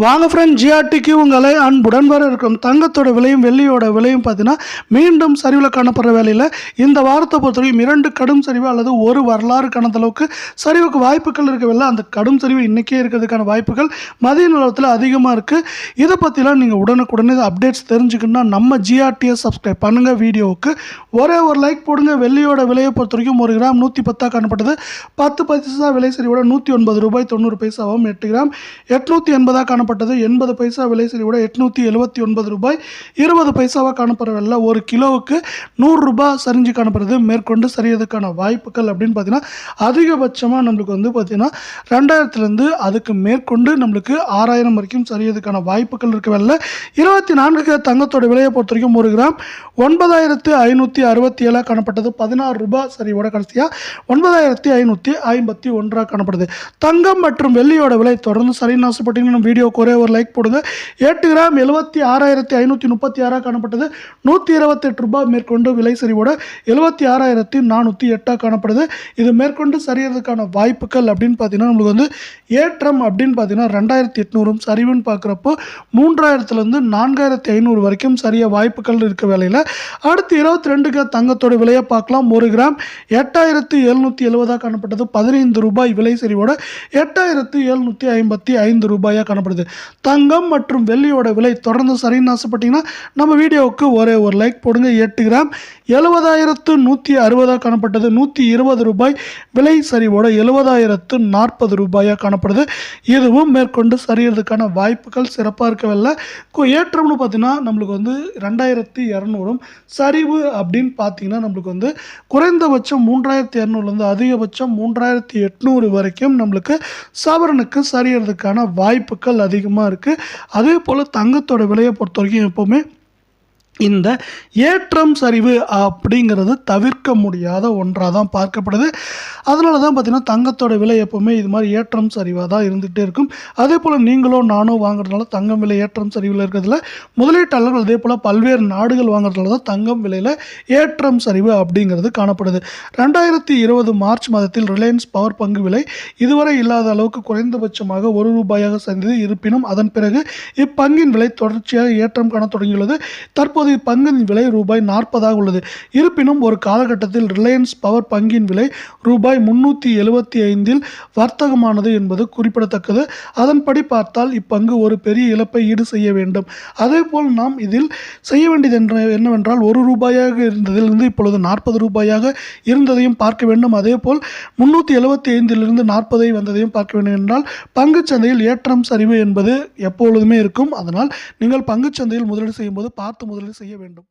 வாங்க ஃப்ரெண்ட், ஜிஆர்டிக்கு உங்களை அன்புடன் வரவேற்கும். தங்கத்தோட விலையும் வெள்ளியோட விலையும் பார்த்தீங்கன்னா மீண்டும் சரிவில் காணப்படுற வேலையில் இந்த வாரத்தை பொறுத்தவரைக்கும் 2 கடும் சரிவு அல்லது ஒரு வரலாறு காணாத அளவுக்கு சரிவுக்கு வாய்ப்புகள் இருக்கவில்லை. அந்த கடும் சரிவு இன்றைக்கே இருக்கிறதுக்கான வாய்ப்புகள் மதிய நிலவரத்தில் அதிகமாக இருக்குது. இதை பற்றிலாம் நீங்கள் உடனுக்குடனே அப்டேட்ஸ் தெரிஞ்சுக்கணுன்னா நம்ம ஜிஆர்டியை சப்ஸ்கிரைப் பண்ணுங்கள். வீடியோவுக்கு ஒரே ஒரு லைக் போடுங்க. வெள்ளியோட விலையை பொறுத்த வரைக்கும் 1 கிராம் 110 காணப்பட்டது. 10 பைசா விலை சரிவோட 109 ரூபாய் 90 பைசாவும், 8 கிராம் 880 காணப்பட்டது. 80 பைசா விலை சரிவோட 879 ரூபாய் 20 பைசாவாக காணப்படவில்லை. ஒரு கிலோவுக்கு 100 ரூபாய் சரிஞ்சு காணப்படுறது. மேற்கொண்டு சரியதுக்கான வாய்ப்புகள் அப்படின்னு பார்த்தீங்கன்னா அதிகபட்சமாக நம்மளுக்கு வந்து பார்த்தீங்கன்னா 2000 அதுக்கு மேற்கொண்டு நம்மளுக்கு 6000 வரைக்கும் சரியதுக்கான வாய்ப்புகள் இருக்கவில்லை. 24 தங்கத்தோட விலையை பொறுத்த வரைக்கும் 1 கிராம் 9567 காணப்பட்டது. 16 ரூபாய் சரிவோட கடைசியாக 9551 காணப்படுது. தங்கம் மற்றும் வெள்ளியோட விலை தொடர்ந்து சரின்னு ஆசைப்பட்டீங்கன்னா நம்ம வீடியோ ஒரே ஒரு லைக் போடுங்க. 8 கிராம் 76,536 காணப்பட்டது. 128 ரூபாய் மேற்கொண்டு விலை சரிவோட 76,408 காணப்படுது. இது மேற்கொண்டு சரியறதுக்கான வாய்ப்புகள் அப்படின்னு பார்த்தீங்கன்னா நம்மளுக்கு வந்து ஏற்றம் அப்படின்னு பார்த்தீங்கன்னா 2800 சரிவுன்னு பார்க்குறப்போ 3000 4500 வரைக்கும் சரிய வாய்ப்புகள் இருக்க வேலையில் அடுத்து 22 தங்கத்தோட விலையை பார்க்கலாம். 1 கிராம் 8770 காணப்பட்டது. 15 ரூபாய் விலை சரிவோட 8755 ரூபாயாக காணப்படுது. தங்கம் மற்றும் வெள்ளியோட விலை தொடர்ந்து சரின்னு ஆசைப்பட்டீங்கன்னா நம்ம வீடியோவுக்கு ஒரே ஒரு லைக் போடுங்க. 8 கிராம் 70,160 காணப்பட்டது. 120 ரூபாய் விலை சரிவோட 70,040 ரூபாயாக காணப்படுது. இதுவும் மேற்கொண்டு சரியறதுக்கான வாய்ப்புகள் சிறப்பாக இருக்கவில்லை. ஏற்றம்னு பார்த்தீங்கன்னா நம்மளுக்கு வந்து 2200 சரிவு அப்படின்னு பார்த்தீங்கன்னா நம்மளுக்கு வந்து குறைந்தபட்சம் 3200 அதிகபட்சம் 3800 வரைக்கும் நம்மளுக்கு சவரனுக்கு சரியறதுக்கான வாய்ப்புகள் அதிகமாக இருக்குது. அதே போல் தங்கத்தோட விலையை பொறுத்த வரைக்கும் எப்போவுமே இந்த ஏற்றம் சரிவு அப்படிங்கிறது தவிர்க்க முடியாத ஒன்றாக தான் பார்க்கப்படுது. அதனால தான் பார்த்திங்கன்னா தங்கத்தோட விலை எப்போவுமே இது மாதிரி ஏற்றம் சரிவாக தான் இருந்துகிட்டே இருக்கும். அதே போல் நீங்களும் நானும் வாங்குறதுனால தங்கம் விலை ஏற்றம் சரிவில் இருக்கிறதுல முதலீட்டாளர்கள் அதே போல் பல்வேறு நாடுகள் வாங்குறதுனால தான் தங்கம் விலையில் ஏற்றம் சரிவு அப்படிங்கிறது காணப்படுது. 2020 மார்ச் மாதத்தில் ரிலையன்ஸ் பவர் பங்கு விலை இதுவரை இல்லாத அளவுக்கு குறைந்தபட்சமாக 1 ரூபாயாக சரிந்தது. இருப்பினும் அதன் பிறகு இப்பங்கின் விலை தொடர்ச்சியாக ஏற்றம் காண தொடங்கியுள்ளது. தற்போது பங்கின் விலை ரூபாய் 40 உள்ளது. இருப்பினும் ஒரு காலகட்டத்தில் ரிலையன்ஸ் பவர் பங்கின் விலை ரூபாய் 375 வர்த்தகமானது என்பது குறிப்பிடத்தக்கது. அதன்படி பார்த்தால் இப்பங்கு ஒரு பெரிய இழப்பை ஈடு செய்ய வேண்டும். அதேபோல் நாம் இதில் செய்ய வேண்டியது என்னவென்றால் 1 ரூபாயாக இருந்ததிலிருந்து இப்பொழுது 40 ரூபாயாக இருந்ததையும் பார்க்க வேண்டும். அதேபோல் 375 40 வந்ததையும் பார்க்க வேண்டும். என்றால் பங்குச்சந்தையில் ஏற்றம் சரிவு என்பது எப்பொழுதுமே இருக்கும். அதனால் நீங்கள் பங்குச்சந்தையில் முதலீடு செய்யும் போது பார்த்து முதலீடு செய்ய வேண்டும்.